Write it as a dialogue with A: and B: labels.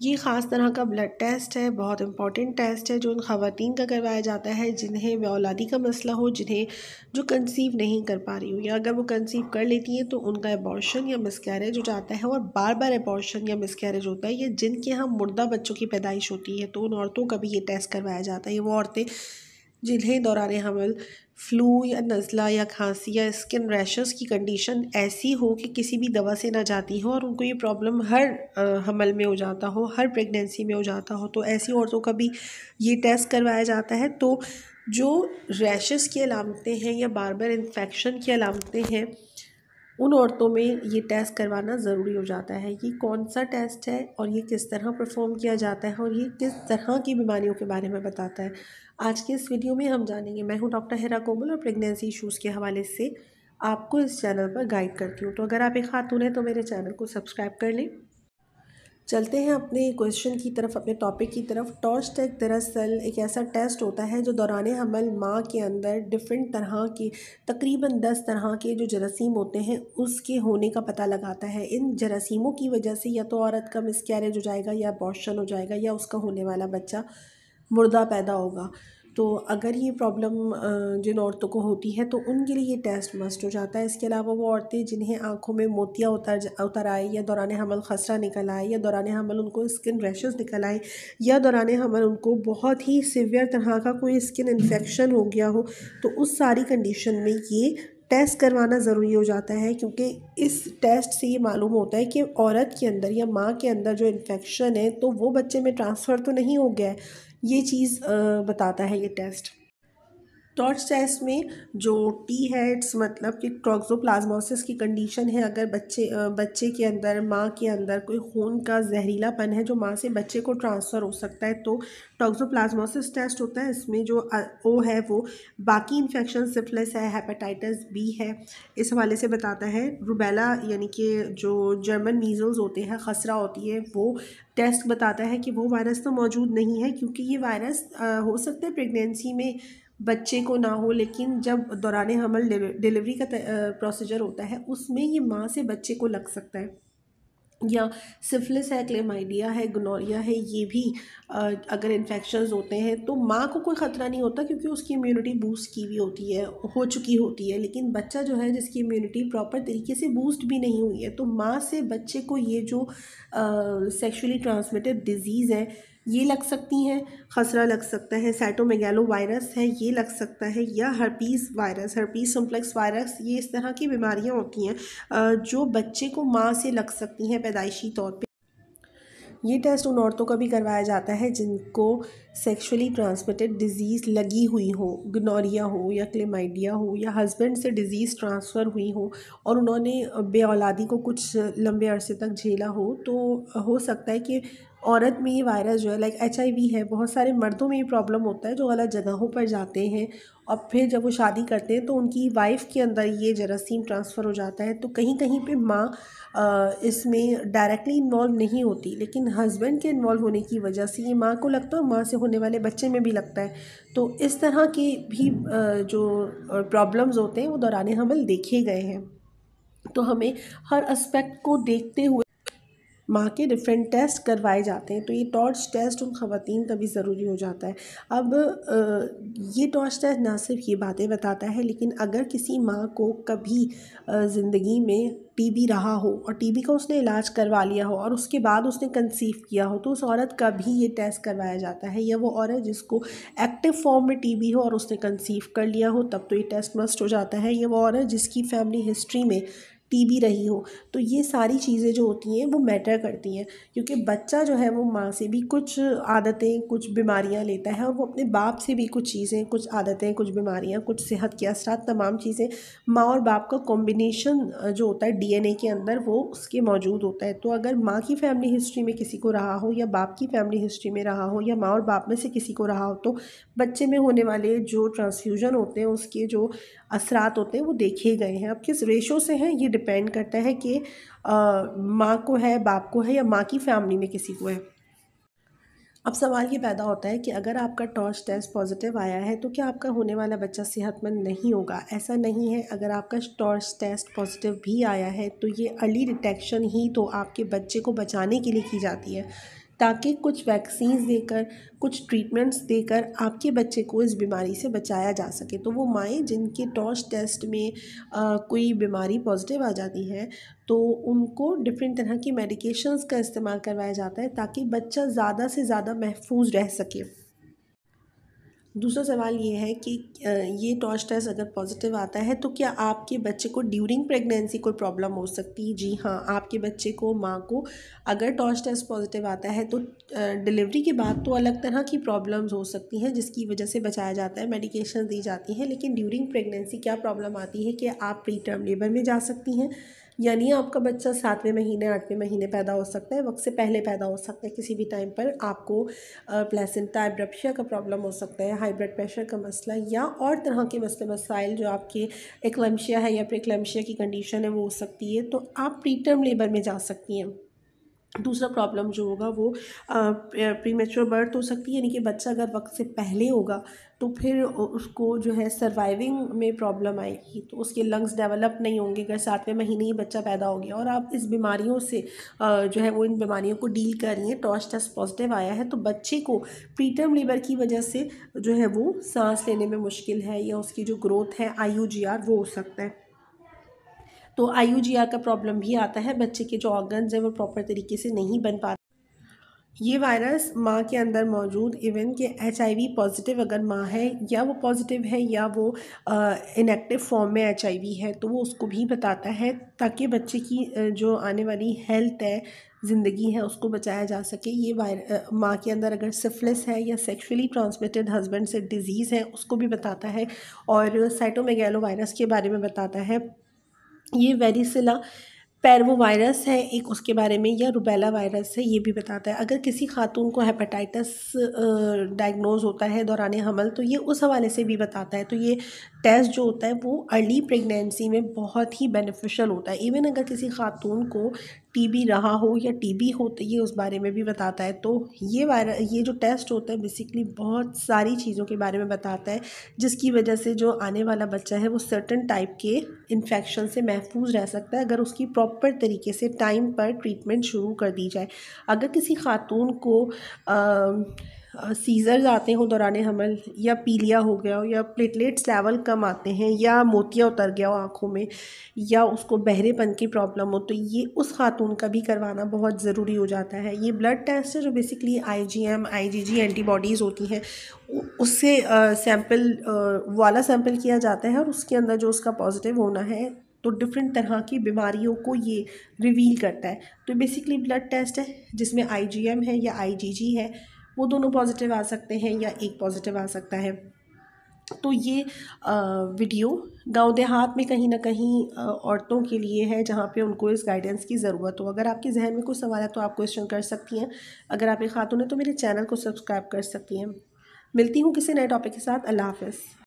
A: ये ख़ास तरह का ब्लड टेस्ट है, बहुत इंपॉर्टेंट टेस्ट है जो उन ख़वातीन का करवाया जाता है जिन्हें बेऔलादी का मसला हो, जिन्हें जो कंसीव नहीं कर पा रही हो, या अगर वो कंसीव कर लेती हैं तो उनका एबॉर्शन या मिसकैरेज हो जाता है और बार बार एबॉर्शन या मिसकैरेज होता है, या जिनके यहाँ मुर्दा बच्चों की पैदाइश होती है, तो उन औरतों का भी ये टेस्ट करवाया जाता है। ये वो औरतें जिन्हें दौरान हमल फ्लू या नज़ला या खांसी या स्किन रैशेस की कंडीशन ऐसी हो कि किसी भी दवा से ना जाती हो और उनको ये प्रॉब्लम हर हमल में हो जाता हो, हर प्रेगनेंसी में हो जाता हो, तो ऐसी औरतों का भी ये टेस्ट करवाया जाता है। तो जो रैशेस की अलामतें हैं या बार बार इन्फेक्शन की अलामतें हैं, उन औरतों में ये टेस्ट करवाना ज़रूरी हो जाता है। ये कौन सा टेस्ट है और ये किस तरह परफॉर्म किया जाता है और ये किस तरह की बीमारियों के बारे में बताता है, आज के इस वीडियो में हम जानेंगे। मैं हूं डॉक्टर हिरा कोमल और प्रेगनेंसी इश्यूज़ के हवाले से आपको इस चैनल पर गाइड करती हूँ। तो अगर आप एक खातून हैं तो मेरे चैनल को सब्सक्राइब कर लें। चलते हैं अपने क्वेश्चन की तरफ, अपने टॉपिक की तरफ। टॉर्च टेस्ट दरअसल एक ऐसा टेस्ट होता है जो दौरान हमल माँ के अंदर डिफरेंट तरह के तकरीबन 10 तरह के जो जरासीम होते हैं उसके होने का पता लगाता है। इन जरासीमों की वजह से या तो औरत का मिसकैरेज हो जाएगा या अबॉर्शन हो जाएगा या उसका होने वाला बच्चा मुर्दा पैदा होगा। तो अगर ये प्रॉब्लम जिन औरतों को होती है तो उनके लिए ये टेस्ट मस्ट हो जाता है। इसके अलावा वो औरतें जिन्हें आंखों में मोतिया उतर आए, या दौरान हमल खसरा निकल आए, या दौरान हमल उनको स्किन रैशेस निकल आए, या दौरान हमल उनको बहुत ही सिवियर तरह का कोई स्किन इन्फेक्शन हो गया हो, तो उस सारी कंडीशन में ये टेस्ट करवाना ज़रूरी हो जाता है। क्योंकि इस टेस्ट से ये मालूम होता है कि औरत के अंदर या माँ के अंदर जो इन्फेक्शन है तो वो बच्चे में ट्रांसफ़र तो नहीं हो गया है, ये चीज़ बताता है ये टेस्ट। टॉर्च टेस्ट में जो टी हेड्स मतलब कि टॉक्सोप्लाज्मोसिस की कंडीशन है, अगर बच्चे के अंदर, माँ के अंदर कोई खून का जहरीलापन है जो माँ से बच्चे को ट्रांसफ़र हो सकता है, तो टॉक्सोप्लाज्मोसिस टेस्ट होता है। इसमें जो ओ है वो बाकी इन्फेक्शन, सिफिलिस है, हेपेटाइटिस बी है, इस हवाले से बताता है। रूबेला यानी कि जो जर्मन मीज़ल्स होते हैं, खसरा होती है, वो टेस्ट बताता है कि वो वायरस तो मौजूद नहीं है, क्योंकि ये वायरस हो सकता है प्रेगनेंसी में बच्चे को ना हो, लेकिन जब दौरान हमल डिलीवरी का प्रोसीजर होता है उसमें ये माँ से बच्चे को लग सकता है। या सिफिलिस है, क्लेमाइडिया है, गोनोरिया है, ये भी अगर इन्फेक्शंस होते हैं तो माँ को कोई ख़तरा नहीं होता क्योंकि उसकी इम्यूनिटी बूस्ट की हुई होती है, हो चुकी होती है। लेकिन बच्चा जो है जिसकी इम्यूनिटी प्रॉपर तरीके से बूस्ट भी नहीं हुई है, तो माँ से बच्चे को ये जो सेक्शुअली ट्रांसमिटेड डिजीज़ है ये लग सकती हैं। खसरा लग सकता है, साइटोमेगालो वायरस है ये लग सकता है, या herpes virus, herpes simplex virus, ये इस तरह की बीमारियां होती हैं जो बच्चे को माँ से लग सकती हैं पैदाइशी तौर पे। ये टेस्ट उन औरतों का भी करवाया जाता है जिनको सेक्सुअली ट्रांसमिटेड डिजीज़ लगी हुई हो, गोनोरिया हो या क्लेमाइडिया हो, या हस्बैंड से डिज़ीज़ ट्रांसफ़र हुई हो और उन्होंने बेऔलादी को कुछ लंबे अरसे तक झेला हो, तो हो सकता है कि औरत में ये वायरस जो है, लाइक HIV है, बहुत सारे मर्दों में ये प्रॉब्लम होता है जो गलत जगहों पर जाते हैं और फिर जब वो शादी करते हैं तो उनकी वाइफ के अंदर ये जरासीम ट्रांसफ़र हो जाता है। तो कहीं कहीं पे माँ इसमें डायरेक्टली इन्वॉल्व नहीं होती, लेकिन हस्बैंड के इन्वॉल्व होने की वजह से ये माँ को लगता है, माँ से होने वाले बच्चे में भी लगता है। तो इस तरह के भी जो प्रॉब्लम्स होते हैं वो दौरान हमल देखे गए हैं। तो हमें हर एस्पेक्ट को देखते हुए माँ के डिफरेंट टेस्ट करवाए जाते हैं। तो ये टॉर्च टेस्ट उन ख़वातीन का भी ज़रूरी हो जाता है। अब ये टॉर्च टेस्ट ना सिर्फ ये बातें बताता है, लेकिन अगर किसी माँ को कभी ज़िंदगी में टीबी रहा हो और टीबी का उसने इलाज करवा लिया हो और उसके बाद उसने कंसीव किया हो, तो उस औरत का भी ये टेस्ट करवाया जाता है। या वो औरत जिसको एक्टिव फॉर्म में टीबी हो और उसने कंसीव कर लिया हो, तब तो ये टेस्ट मस्ट हो जाता है। या वो औरत जिसकी फैमिली हिस्ट्री में टीबी रही हो, तो ये सारी चीज़ें जो होती हैं वो मैटर करती हैं, क्योंकि बच्चा जो है वो माँ से भी कुछ आदतें, कुछ बीमारियाँ लेता है और वो अपने बाप से भी कुछ चीज़ें, कुछ आदतें, कुछ बीमारियाँ, कुछ सेहत के असरात, तमाम चीज़ें माँ और बाप का कॉम्बिनेशन जो होता है DNA के अंदर वो उसके मौजूद होता है। तो अगर माँ की फैमिली हिस्ट्री में किसी को रहा हो या बाप की फैमिली हिस्ट्री में रहा हो या माँ और बाप में से किसी को रहा हो, तो बच्चे में होने वाले जो ट्रांसफ्यूजन होते हैं उसके जो असरात होते हैं वो देखे गए हैं। अब किस रेशो से हैं ये डिपेंड करता है कि माँ को है, बाप को है, या माँ की फैमिली में किसी को है। अब सवाल ये पैदा होता है कि अगर आपका टॉर्च टेस्ट पॉजिटिव आया है तो क्या आपका होने वाला बच्चा सेहतमंद नहीं होगा? ऐसा नहीं है। अगर आपका टॉर्च टेस्ट पॉजिटिव भी आया है तो ये अर्ली डिटेक्शन ही तो आपके बच्चे को बचाने के लिए की जाती है। ताकि कुछ वैक्सीन्स देकर, कुछ ट्रीटमेंट्स देकर आपके बच्चे को इस बीमारी से बचाया जा सके। तो वो माएँ जिनके टॉर्च टेस्ट में कोई बीमारी पॉजिटिव आ जाती है, तो उनको डिफरेंट तरह की मेडिकेशंस का इस्तेमाल करवाया जाता है ताकि बच्चा ज़्यादा से ज़्यादा महफूज रह सके। दूसरा सवाल ये है कि ये टॉर्च टेस्ट अगर पॉजिटिव आता है तो क्या आपके बच्चे को ड्यूरिंग प्रेगनेंसी कोई प्रॉब्लम हो सकती है? जी हाँ, आपके बच्चे को, माँ को, अगर टॉर्च टेस्ट पॉजिटिव आता है तो डिलीवरी के बाद तो अलग तरह की प्रॉब्लम्स हो सकती हैं जिसकी वजह से बचाया जाता है, मेडिकेशन दी जाती हैं। लेकिन ड्यूरिंग प्रेगनेंसी क्या प्रॉब्लम आती है कि आप प्री टर्म लेबर में जा सकती हैं, यानी आपका बच्चा 7वें महीने 8वें महीने पैदा हो सकता है, वक्त से पहले पैदा हो सकता है। किसी भी टाइम पर आपको प्लेसेंटा एब्रप्शिया का प्रॉब्लम हो सकता है, हाई ब्लड प्रेशर का मसला या और तरह के मसाइल जो आपके एक्लम्शिया है या प्रीक्लम्शिया की कंडीशन है वो हो सकती है, तो आप प्री टर्म लेबर में जा सकती हैं। दूसरा प्रॉब्लम जो होगा वो प्रीमेच्योर बर्थ हो सकती है, यानी कि बच्चा अगर वक्त से पहले होगा तो फिर उसको जो है सर्वाइविंग में प्रॉब्लम आएगी, तो उसके लंग्स डेवलप नहीं होंगे अगर 7वें महीने ही बच्चा पैदा हो गया और आप इस बीमारियों से जो है वो इन बीमारियों को डील कर रही हैं। टॉर्च टेस्ट पॉजिटिव आया है तो बच्चे को प्रीटर्म लीवर की वजह से जो है वो सांस लेने में मुश्किल है या उसकी जो ग्रोथ है IUGR वो हो सकता है। तो IUGR का प्रॉब्लम भी आता है, बच्चे के जो ऑर्गन्स हैं वो प्रॉपर तरीके से नहीं बन पाते। ये वायरस माँ के अंदर मौजूद, इवन कि HIV पॉजिटिव अगर माँ है या वो पॉजिटिव है या वो इनएक्टिव फॉर्म में HIV है तो वो उसको भी बताता है ताकि बच्चे की जो आने वाली हेल्थ है, ज़िंदगी है, उसको बचाया जा सके। ये माँ के अंदर अगर सिफिलिस है या सेक्सुअली ट्रांसमिटेड हस्बैंड से डिजीज़ है उसको भी बताता है और साइटोमेगालो वायरस के बारे में बताता है। ये वेरिसिला पैरवोवायरस है एक, उसके बारे में, या रुबेला वायरस है ये भी बताता है। अगर किसी खातून को हेपेटाइटिस डायग्नोज होता है दौरान हमल तो ये उस हवाले से भी बताता है। तो ये टेस्ट जो होता है वो अर्ली प्रेगनेंसी में बहुत ही बेनिफिशियल होता है। इवन अगर किसी खातून को TB रहा हो या TB हो तो ये उस बारे में भी बताता है। तो ये जो टेस्ट होता है बेसिकली बहुत सारी चीज़ों के बारे में बताता है जिसकी वजह से जो आने वाला बच्चा है वो सर्टन टाइप के इन्फेक्शन से महफूज रह सकता है अगर उसकी प्रॉपर तरीके से टाइम पर ट्रीटमेंट शुरू कर दी जाए। अगर किसी खातून को सीज़र्स आते हों दौरान हमल या पीलिया हो गया हो या प्लेटलेट्स लेवल कम आते हैं या मोतिया उतर गया हो आँखों में या उसको बहरेपन की प्रॉब्लम हो तो ये उस खातून का भी करवाना बहुत ज़रूरी हो जाता है। ये ब्लड टेस्ट है जो बेसिकली IgM IgG एंटीबॉडीज़ होती हैं उससे सैंपल वाला सैंपल किया जाता है और उसके अंदर जो उसका पॉजिटिव होना है तो डिफरेंट तरह की बीमारियों को ये रिवील करता है। तो बेसिकली ब्लड टेस्ट है जिसमें IgM है या IgG है, वो दोनों पॉजिटिव आ सकते हैं या एक पॉजिटिव आ सकता है। तो ये वीडियो गांव देहात में कहीं ना कहीं औरतों के लिए है जहां पे उनको इस गाइडेंस की ज़रूरत हो। अगर आपके जहन में कोई सवाल है तो आप क्वेश्चन कर सकती हैं। अगर आप एक खातून हैं तो मेरे चैनल को सब्सक्राइब कर सकती हैं। मिलती हूँ किसी नए टॉपिक के साथ। अल्लाह हाफ़िज़।